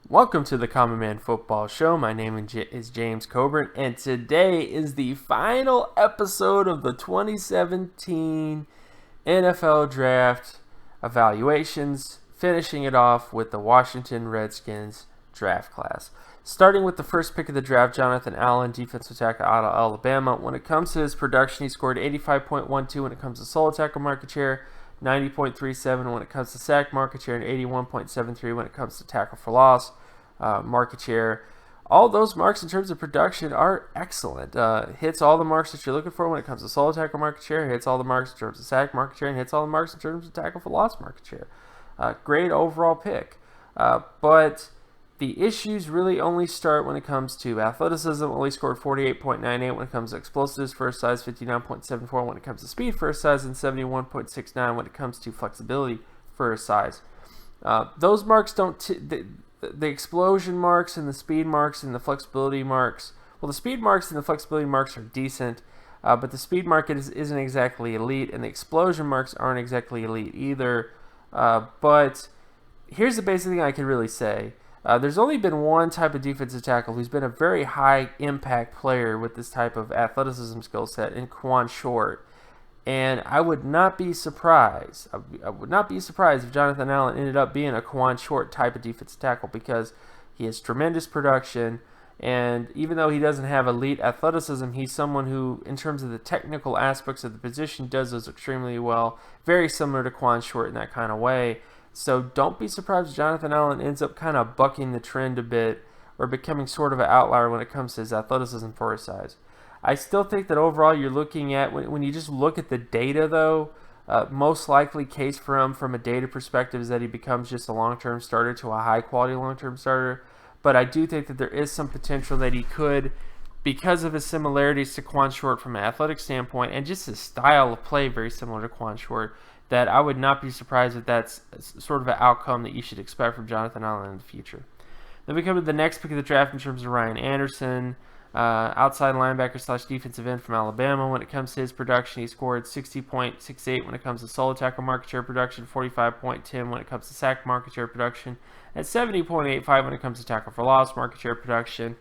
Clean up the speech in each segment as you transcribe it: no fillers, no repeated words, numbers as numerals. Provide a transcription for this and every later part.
Welcome to the Common Man Football Show. My name is James Cobern, and today is the final episode of the 2017 NFL Draft evaluations, finishing it off with the Washington Redskins draft class. Starting with the first pick of the draft, Jonathan Allen, defensive tackle out of Alabama. When it comes to his production, he scored 85.12 when it comes to solo tackle market share, 90.37 when it comes to sack market share, and 81.73 when it comes to tackle for loss market share. All those marks in terms of production are excellent. Hits all the marks that you're looking for when it comes to solo tackle market share, hits all the marks in terms of sack market share, and hits all the marks in terms of tackle for loss market share. Great overall pick. But the issues really only start when it comes to athleticism. Only scored 48.98 when it comes to explosives first size, 59.74 when it comes to speed first size, and 71.69 when it comes to flexibility first size. Those marks don't... the explosion marks and the speed marks and the flexibility marks... Well, the speed marks and the flexibility marks are decent, but the speed mark isn't exactly elite, and the explosion marks aren't exactly elite either. But here's the basic thing I can really say. There's only been one type of defensive tackle who's been a very high impact player with this type of athleticism skill set in Kawann Short. And I would not be surprised. I would not be surprised if Jonathan Allen ended up being a Kawann Short type of defensive tackle, because he has tremendous production. And even though he doesn't have elite athleticism, he's someone who, in terms of the technical aspects of the position, does those extremely well. Very similar to Kawann Short in that kind of way. So don't be surprised if Jonathan Allen ends up kind of bucking the trend a bit or becoming sort of an outlier when it comes to his athleticism for his size. I still think that overall you're looking at, when you just look at the data though, most likely case for him from a data perspective is that he becomes just a long-term starter to a high-quality long-term starter. But I do think that there is some potential that he could, because of his similarities to Kawann Short from an athletic standpoint and just his style of play very similar to Kawann Short, that I would not be surprised if that's sort of an outcome that you should expect from Jonathan Allen in the future. Then we come to the next pick of the draft in terms of Ryan Anderson, outside linebacker / defensive end from Alabama. When it comes to his production, he scored 60.68 when it comes to solo tackle market share production, 45.10 when it comes to sack market share production, and 70.85 when it comes to tackle for loss market share production.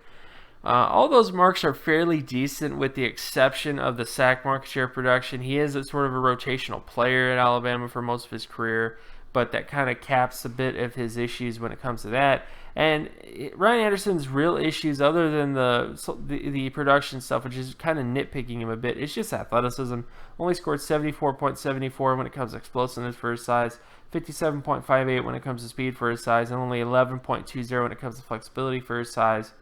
All those marks are fairly decent with the exception of the sack market share production. He is a sort of a rotational player at Alabama for most of his career, but that kind of caps a bit of his issues when it comes to that. And Ryan Anderson's real issues, other than the production stuff, which is kind of nitpicking him a bit, it's just athleticism. Only scored 74.74 when it comes to explosiveness for his size, 57.58 when it comes to speed for his size, and only 11.20 when it comes to flexibility for his size.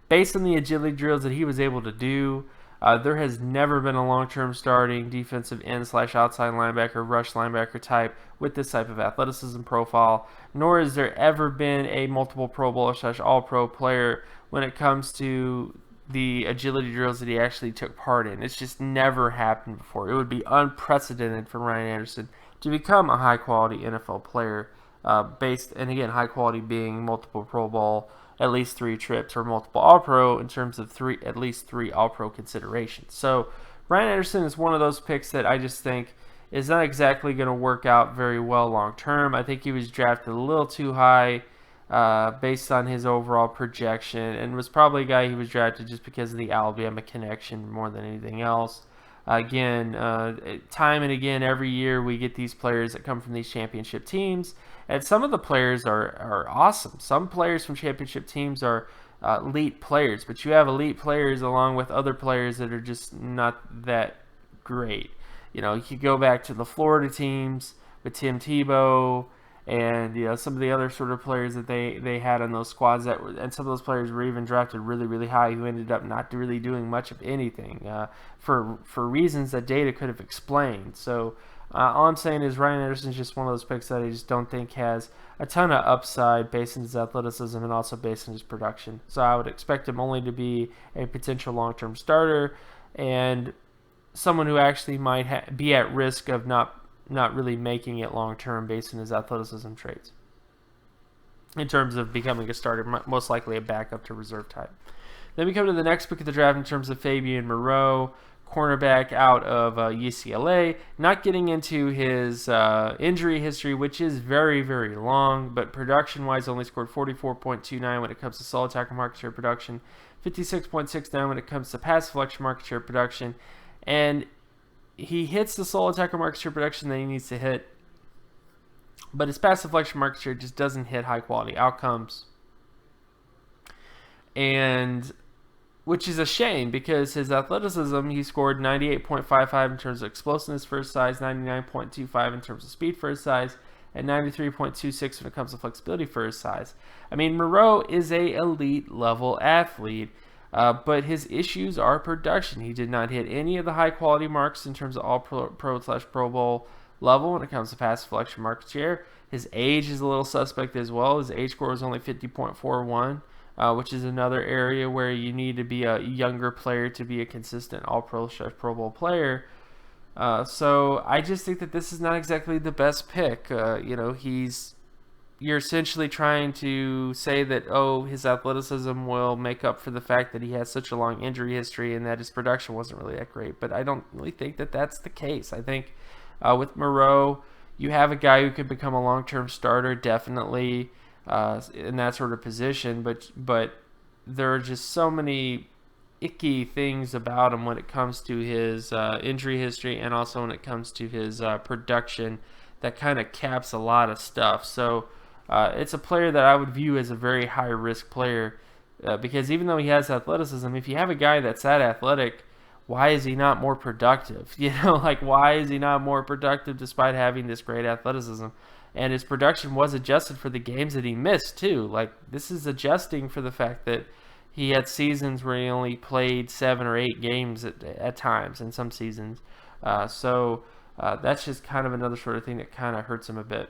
Based on the agility drills that he was able to do, there has never been a long-term starting defensive end / outside linebacker, rush linebacker type with this type of athleticism profile, nor has there ever been a multiple Pro Bowler / All-Pro player when it comes to the agility drills that he actually took part in. It's just never happened before. It would be unprecedented for Ryan Anderson to become a high-quality NFL player, and again, high-quality being multiple Pro Bowl, at least 3 trips, or multiple All-Pro in terms of at least three All-Pro considerations. So Ryan Anderson is one of those picks that I just think is not exactly going to work out very well long-term. I think he was drafted a little too high based on his overall projection, and was probably a guy he was drafted just because of the Alabama connection more than anything else. Again, time and again, every year we get these players that come from these championship teams, and some of the players are awesome. Some players from championship teams are elite players, but you have elite players along with other players that are just not that great. You know, you could go back to the Florida teams with Tim Tebow and some of the other sort of players that they had on those squads and some of those players were even drafted really, really high, who ended up not really doing much of anything for reasons that data could have explained. So all I'm saying is Ryan Anderson's just one of those picks that I just don't think has a ton of upside based on his athleticism and also based on his production. So I would expect him only to be a potential long-term starter and someone who actually might be at risk of not really making it long-term based on his athleticism traits. In terms of becoming a starter, most likely a backup to reserve type. Then we come to the next pick of the draft in terms of Fabian Moreau, cornerback out of UCLA. Not getting into his injury history, which is very, very long, but production-wise only scored 44.29 when it comes to solid tackle market share production, 56.69 when it comes to pass deflection market share production, and he hits the solid tackle market share production that he needs to hit, but his pass deflection market share just doesn't hit high-quality outcomes. And which is a shame because his athleticism, he scored 98.55 in terms of explosiveness for his size, 99.25 in terms of speed for his size, and 93.26 when it comes to flexibility for his size. I mean, Moreau is a elite level athlete, but his issues are production. He did not hit any of the high quality marks in terms of all pro/Pro Bowl level when it comes to pass deflection market share. His age is a little suspect as well. His age score is only 50.41. Which is another area where you need to be a younger player to be a consistent All-Pro Pro Bowl player. So I just think that this is not exactly the best pick. You're essentially trying to say that, his athleticism will make up for the fact that he has such a long injury history and that his production wasn't really that great. But I don't really think that that's the case. I think with Moreau, you have a guy who could become a long-term starter, definitely. In that sort of position, but there are just so many icky things about him when it comes to his injury history and also when it comes to his production that kind of caps a lot of stuff. So it's a player that I would view as a very high-risk player because even though he has athleticism, if you have a guy that's that athletic, why is he not more productive? Why is he not more productive despite having this great athleticism? And his production was adjusted for the games that he missed, too. This is adjusting for the fact that he had seasons where he only played 7 or 8 games at times in some seasons. So that's just kind of another sort of thing that kind of hurts him a bit.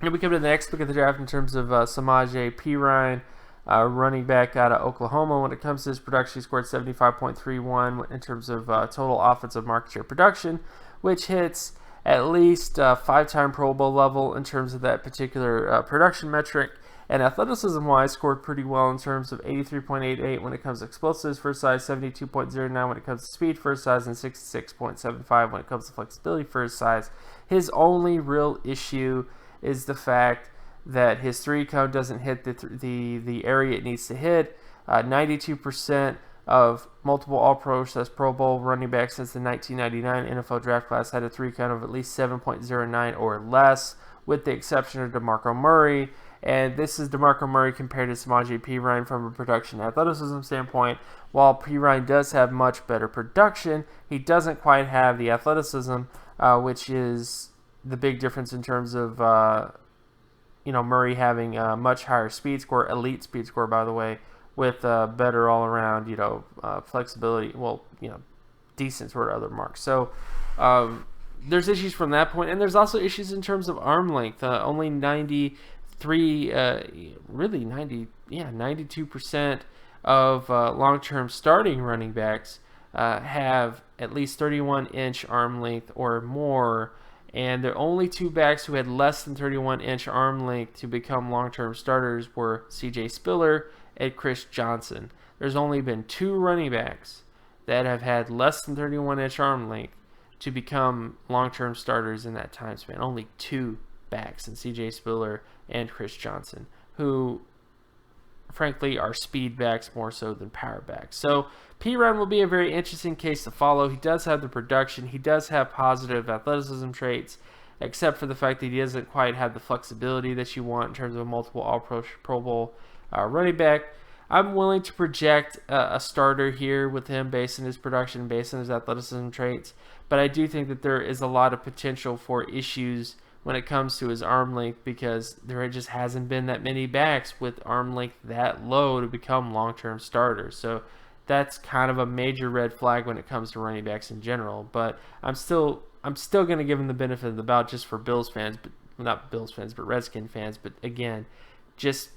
And we come to the next pick of the draft in terms of Samaje Perine, running back out of Oklahoma. When it comes to his production, he scored 75.31 in terms of total offensive market share production, which hits at least 5-time Pro Bowl level in terms of that particular production metric. And athleticism-wise, scored pretty well in terms of 83.88 when it comes to explosives for his size, 72.09 when it comes to speed for his size, and 66.75 when it comes to flexibility for his size. His only real issue is the fact that his 3-cone doesn't hit the area it needs to hit. 92% of multiple All-Pro / Pro Bowl running backs since the 1999 NFL draft class had a 3-cone of at least 7.09 or less, with the exception of Demarco Murray. And this is Demarco Murray compared to Samaje Perine from a production athleticism standpoint. While Perine does have much better production, he doesn't quite have the athleticism, which is the big difference in terms of Murray having a much higher speed score, elite speed score, by the way, with better all-around, flexibility, decent sort of other marks. So there's issues from that point, and there's also issues in terms of arm length. Only 92% of long-term starting running backs have at least 31-inch arm length or more, and the only 2 backs who had less than 31-inch arm length to become long-term starters were C.J. Spiller and Chris Johnson. There's only been 2 running backs that have had less than 31-inch arm length to become long-term starters in that time span. Only 2 backs, and C.J. Spiller and Chris Johnson, who frankly are speed backs more so than power backs. So Perine will be a very interesting case to follow. He does have the production. He does have positive athleticism traits, except for the fact that he doesn't quite have the flexibility that you want in terms of a multiple All-Pro Pro Bowl running back. I'm willing to project a starter here with him based on his production, based on his athleticism traits, but I do think that there is a lot of potential for issues when it comes to his arm length because there just hasn't been that many backs with arm length that low to become long-term starters. So that's kind of a major red flag when it comes to running backs in general. But I'm still going to give him the benefit of the doubt just for Bills fans, but not Bills fans, but Redskin fans. But again, just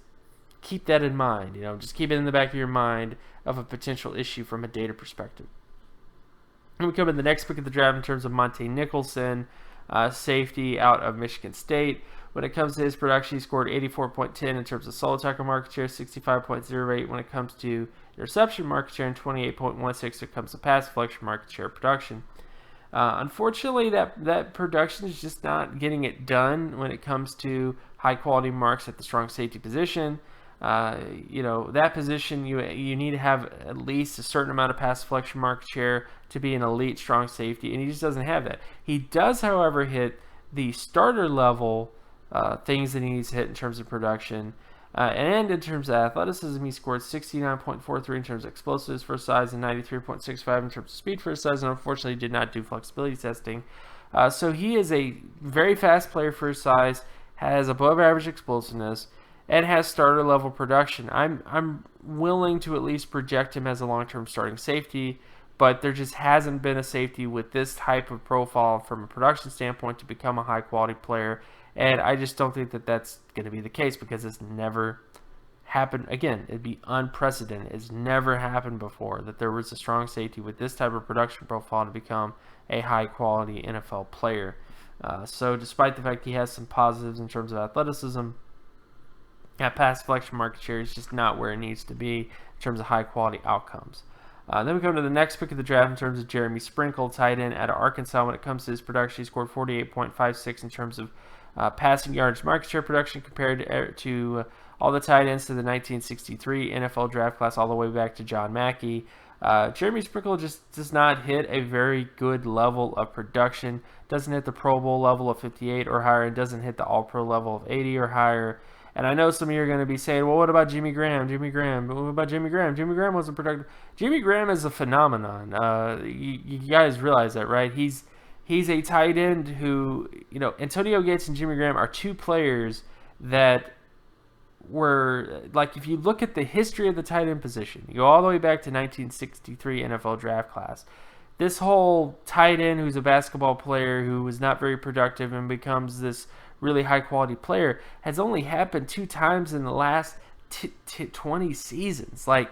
keep that in mind. Just keep it in the back of your mind of a potential issue from a data perspective. And we come to the next pick of the draft in terms of Montae Nicholson, safety out of Michigan State. When it comes to his production, he scored 84.10 in terms of solo tackle market share, 65.08 when it comes to interception market share, and 28.16 when it comes to pass deflection market share production. Unfortunately, that production is just not getting it done when it comes to high-quality marks at the strong safety position. That position, you need to have at least a certain amount of pass deflection market share to be an elite strong safety, and he just doesn't have that. He does, however, hit the starter level things that he needs to hit in terms of production. And in terms of athleticism, he scored 69.43 in terms of explosives for his size and 93.65 in terms of speed for his size, and unfortunately did not do flexibility testing. So he is a very fast player for his size, has above average explosiveness, and has starter level production. I'm willing to at least project him as a long-term starting safety, but there just hasn't been a safety with this type of profile from a production standpoint to become a high-quality player. And I just don't think that that's going to be the case because it's never happened. Again, it'd be unprecedented. It's never happened before that there was a strong safety with this type of production profile to become a high-quality NFL player. So despite the fact he has some positives in terms of athleticism, that pass deflection market share is just not where it needs to be in terms of high-quality outcomes. Then we come to the next pick of the draft in terms of Jeremy Sprinkle, tight end out of Arkansas. When it comes to his production, he scored 48.56 in terms of passing yardage market share production compared to all the tight ends to the 1963 NFL draft class all the way back to John Mackey. Jeremy Sprinkle just does not hit a very good level of production, doesn't hit the Pro Bowl level of 58 or higher, and doesn't hit the All-Pro level of 80 or higher. And I know some of you are going to be saying, well, what about Jimmy Graham? What about Jimmy Graham? Jimmy Graham wasn't productive. Jimmy Graham is a phenomenon. You guys realize that, right? He's a tight end who, Antonio Gates and Jimmy Graham are two players that were, like, if you look at the history of the tight end position, you go all the way back to 1963 NFL draft class. This whole tight end who's a basketball player who was not very productive and becomes this really high-quality player has only happened 2 times in the last 20 seasons. Like,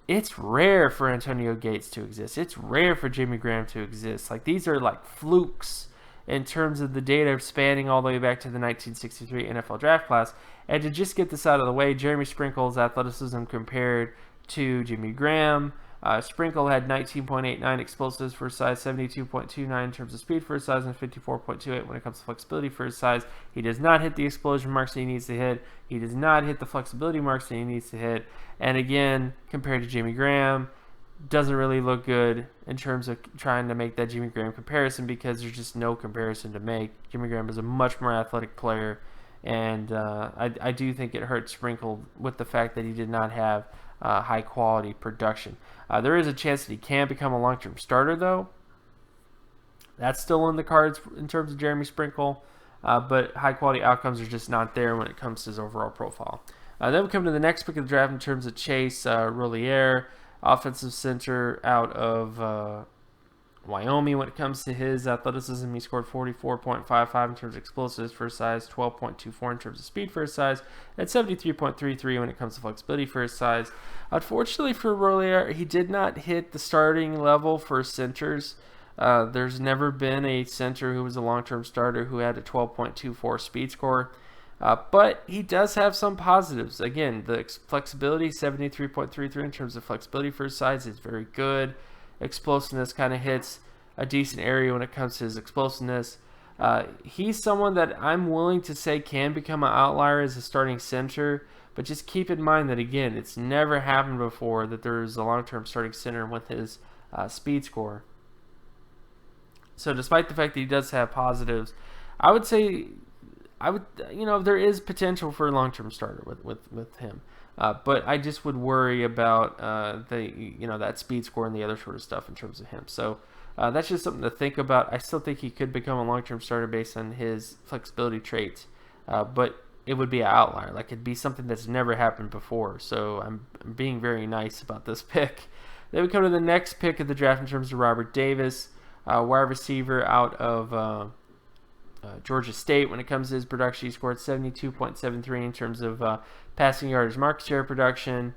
it's rare for Antonio Gates to exist. It's rare for Jimmy Graham to exist. Like, these are like flukes in terms of the data spanning all the way back to the 1963 NFL draft class. And to just get this out of the way, Jeremy Sprinkle's athleticism compared to Jimmy Graham. Sprinkle had 19.89 explosives for his size, 72.29 in terms of speed for his size, and 54.28 when it comes to flexibility for his size. He does not hit the explosion marks that he needs to hit. He does not hit the flexibility marks that he needs to hit. And again, compared to Jimmy Graham, doesn't really look good in terms of trying to make that Jimmy Graham comparison because there's just no comparison to make. Jimmy Graham is a much more athletic player, and I do think it hurt Sprinkle with the fact that he did not have high-quality production. There is a chance that he can become a long-term starter, though. That's still in the cards in terms of Jeremy Sprinkle, but high-quality outcomes are just not there when it comes to his overall profile. Then we come to the next pick of the draft in terms of Chase Roullier, offensive center out of Wyoming. When it comes to his athleticism, he scored 44.55 in terms of explosives for his size, 12.24 in terms of speed for his size, and 73.33 when it comes to flexibility for his size. Unfortunately for Roullier, he did not hit the starting level for centers. There's never been a center who was a long-term starter who had a 12.24 speed score. But he does have some positives. Again, the flexibility, 73.33 in terms of flexibility for his size is very good. Explosiveness kind of hits a decent area when it comes to his explosiveness. He's someone that I'm willing to say can become an outlier as a starting center, but just keep in mind that, again, it's never happened before that there's a long-term starting center with his speed score. So despite the fact that he does have positives, I would say there is potential for a long-term starter with him. But I just would worry about that speed score and the other sort of stuff in terms of him. So that's just something to think about. I still think he could become a long-term starter based on his flexibility traits, but it would be an outlier. Like, it'd be something that's never happened before. So I'm being very nice about this pick. Then we come to the next pick of the draft in terms of Robert Davis, wide receiver out of Georgia State. When it comes to his production, he scored 72.73 in terms of passing yardage market share production,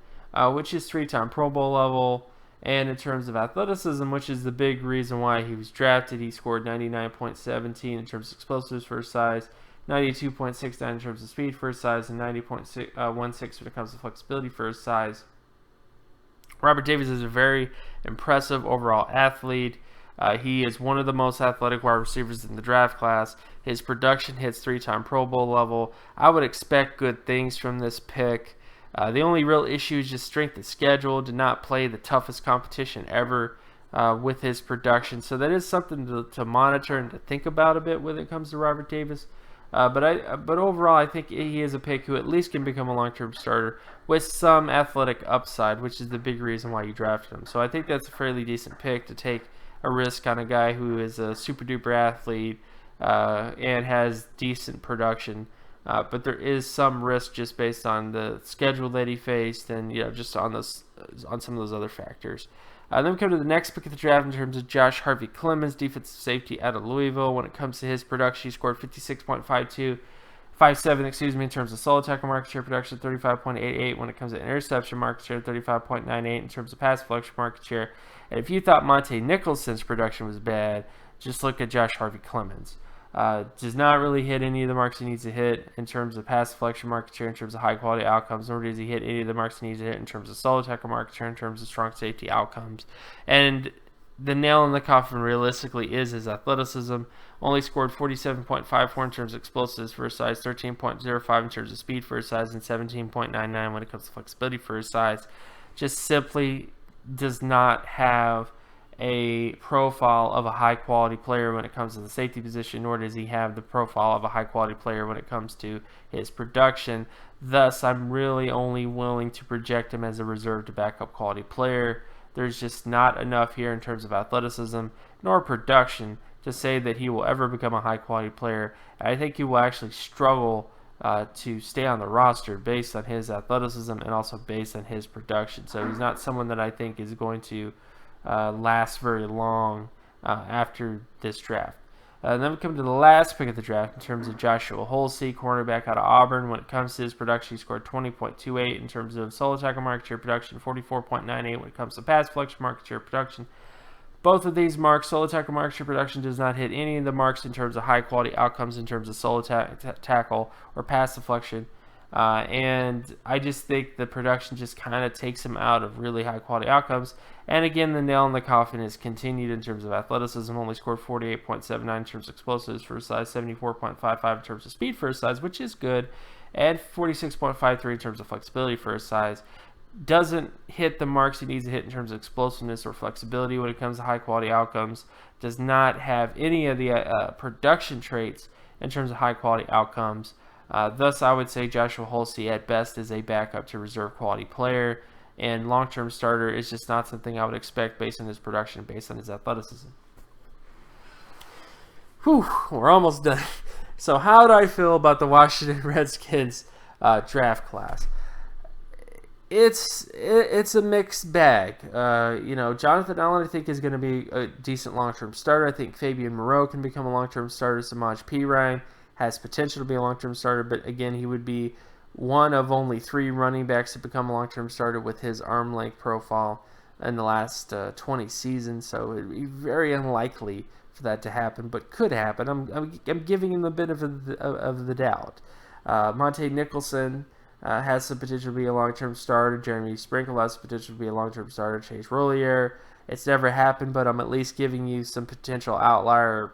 which is 3-time Pro Bowl level. And in terms of athleticism, which is the big reason why he was drafted, he scored 99.17 in terms of explosives for his size, 92.69 in terms of speed for his size, and 90.16 when it comes to flexibility for his size. Robert Davis is a very impressive overall athlete. He is one of the most athletic wide receivers in the draft class. His production hits 3-time Pro Bowl level. I would expect good things from this pick. The only real issue is just strength of schedule. Did not play the toughest competition ever with his production. So that is something to monitor and to think about a bit when it comes to Robert Davis. But overall, I think he is a pick who at least can become a long-term starter with some athletic upside, which is the big reason why you drafted him. So I think that's a fairly decent pick to take a risk on a guy who is a super-duper athlete and has decent production. But there is some risk just based on the schedule that he faced and just on some of those other factors. Then we come to the next pick of the draft in terms of Josh Harvey-Clemons, defensive safety out of Louisville. When it comes to his production, he scored 56.57 in terms of solo tackle market share production, 35.88 when it comes to interception market share, 35.98 in terms of pass deflection market share. And if you thought Montae Nicholson's production was bad, just look at Josh Harvey-Clemons. Does not really hit any of the marks he needs to hit in terms of pass deflection market share, in terms of high quality outcomes, nor does he hit any of the marks he needs to hit in terms of solo tackle market share, in terms of strong safety outcomes. And the nail in the coffin realistically is his athleticism. Only scored 47.54 in terms of explosives for his size, 13.05 in terms of speed for his size, and 17.99 when it comes to flexibility for his size. Just simply does not have a profile of a high-quality player when it comes to the safety position, nor does he have the profile of a high-quality player when it comes to his production. Thus, I'm really only willing to project him as a reserve to backup quality player. There's just not enough here in terms of athleticism nor production to say that he will ever become a high-quality player. I think he will actually struggle to stay on the roster based on his athleticism and also based on his production. So he's not someone that I think is going to last very long after this draft. Then we come to the last pick of the draft in terms of Joshua Holsey, cornerback out of Auburn. When it comes to his production, he scored 20.28 in terms of solo tackle market share production, 44.98 when it comes to pass deflection market share production. Both of these marks, solo tackle market share production does not hit any of the marks in terms of high quality outcomes in terms of solo tackle or pass deflection. And I just think the production just kind of takes him out of really high quality outcomes. And again, the nail in the coffin is continued in terms of athleticism. Only scored 48.79 in terms of explosives for his size, 74.55 in terms of speed for his size, which is good, and 46.53 in terms of flexibility for his size. Doesn't hit the marks he needs to hit in terms of explosiveness or flexibility when it comes to high quality outcomes. Does not have any of the production traits in terms of high quality outcomes. Thus, I would say Joshua Holsey at best is a backup to reserve quality player, and long-term starter is just not something I would expect based on his production, based on his athleticism. Whew, we're almost done. So how do I feel about the Washington Redskins draft class? It's a mixed bag. Jonathan Allen, I think, is going to be a decent long-term starter. I think Fabian Moreau can become a long-term starter. Samaje Perine has potential to be a long-term starter, but again, he would be one of only 3 running backs to become a long-term starter with his arm length profile in the last 20 seasons, so it would be very unlikely for that to happen, but could happen. I'm giving him the benefit of the doubt. Montae Nicholson has some potential to be a long-term starter. Jeremy Sprinkle has the potential to be a long-term starter. Chase Roullier, it's never happened, but I'm at least giving you some potential outlier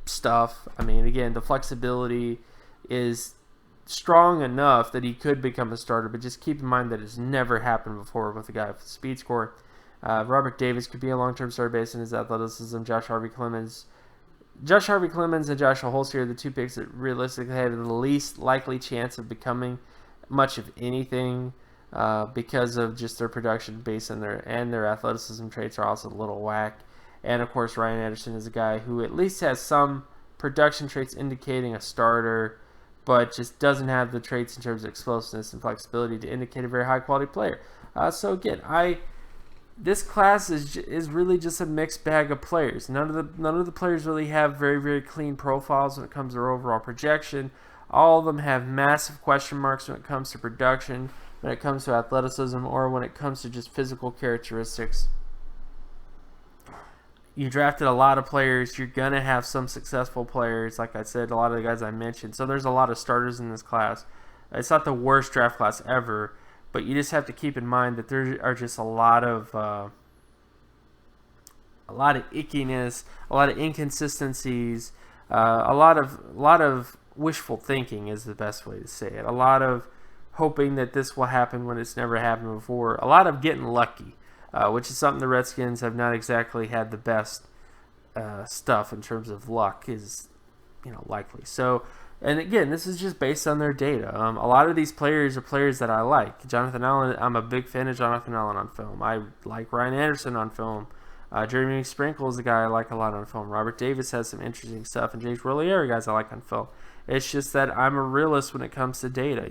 stuff. I mean, again, the flexibility is strong enough that he could become a starter, but just keep in mind that it's never happened before with a guy with a speed score. Robert Davis could be a long-term starter based on his athleticism. Josh Harvey-Clemons and Joshua Holsey are the 2 picks that realistically have the least likely chance of becoming much of anything because of just their production based on their athleticism traits are also a little whack. And of course, Ryan Anderson is a guy who at least has some production traits indicating a starter, but just doesn't have the traits in terms of explosiveness and flexibility to indicate a very high quality player. So again, this class is really just a mixed bag of players. None of the players really have very, very clean profiles when it comes to their overall projection. All of them have massive question marks when it comes to production, when it comes to athleticism, or when it comes to just physical characteristics. you drafted a lot of players. You're going to have some successful players. Like I said, a lot of the guys I mentioned. So there's a lot of starters in this class. It's not the worst draft class ever, but you just have to keep in mind that there are just a lot of ickiness, a lot of inconsistencies, a lot of wishful thinking is the best way to say it. A lot of hoping that this will happen when it's never happened before. A lot of getting lucky, which is something the Redskins have not exactly had the best stuff in terms of luck, is likely. So, and again, this is just based on their data. A lot of these players are players that I like. Jonathan Allen, I'm a big fan of Jonathan Allen on film. I like Ryan Anderson on film. Jeremy Sprinkle is a guy I like a lot on film. Robert Davis has some interesting stuff, and James Roullier, guys I like on film. It's just that I'm a realist when it comes to data.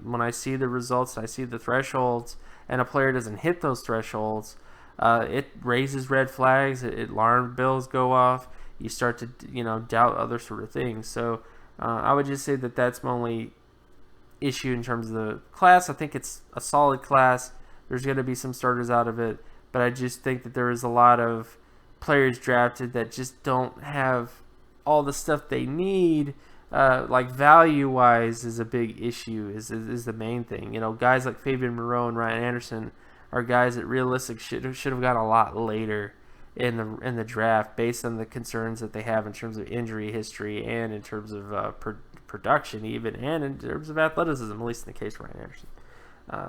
When I see the results, and I see the thresholds, and a player doesn't hit those thresholds, it raises red flags. Alarm bells go off. You start to doubt other sort of things. So I would just say that that's my only issue in terms of the class. I think it's a solid class. There's going to be some starters out of it, but I just think that there is a lot of players drafted that just don't have all the stuff they need. Like value-wise is a big issue, is the main thing. Guys like Fabian, Moreau, and Ryan Anderson are guys that realistically should have got a lot later in the draft, based on the concerns that they have in terms of injury history and in terms of production, even, and in terms of athleticism, at least in the case of Ryan Anderson.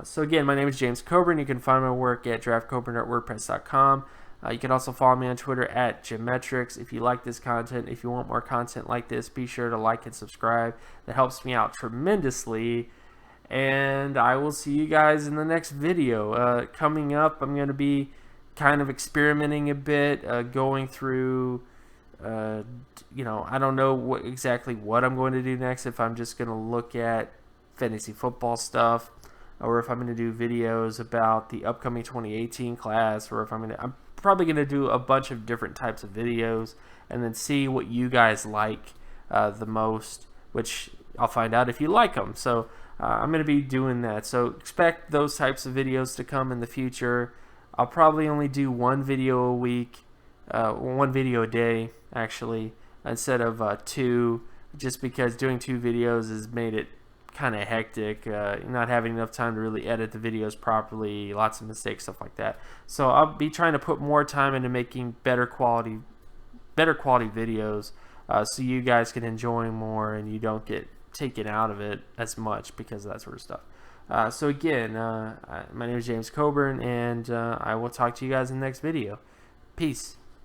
So again, my name is James Cobern. You can find my work at draftcoburn.wordpress.com. You can also follow me on Twitter at Geometrics. If you like this content, if you want more content like this, be sure to like and subscribe. That helps me out tremendously. And I will see you guys in the next video. Coming up, I'm going to be kind of experimenting a bit, going through, I don't know exactly what I'm going to do next, if I'm just going to look at fantasy football stuff, or if I'm going to do videos about the upcoming 2018 class, or if I'm probably going to do a bunch of different types of videos and then see what you guys like the most, which I'll find out if you like them. So I'm going to be doing that. So expect those types of videos to come in the future. I'll probably only do one video a week, one video a day, actually, instead of two, just because doing 2 videos has made it kind of hectic, not having enough time to really edit the videos properly, lots of mistakes, stuff like that. So I'll be trying to put more time into making better quality videos, so you guys can enjoy more and you don't get taken out of it as much because of that sort of stuff. So again, my name is James Cobern, and I will talk to you guys in the next video. Peace.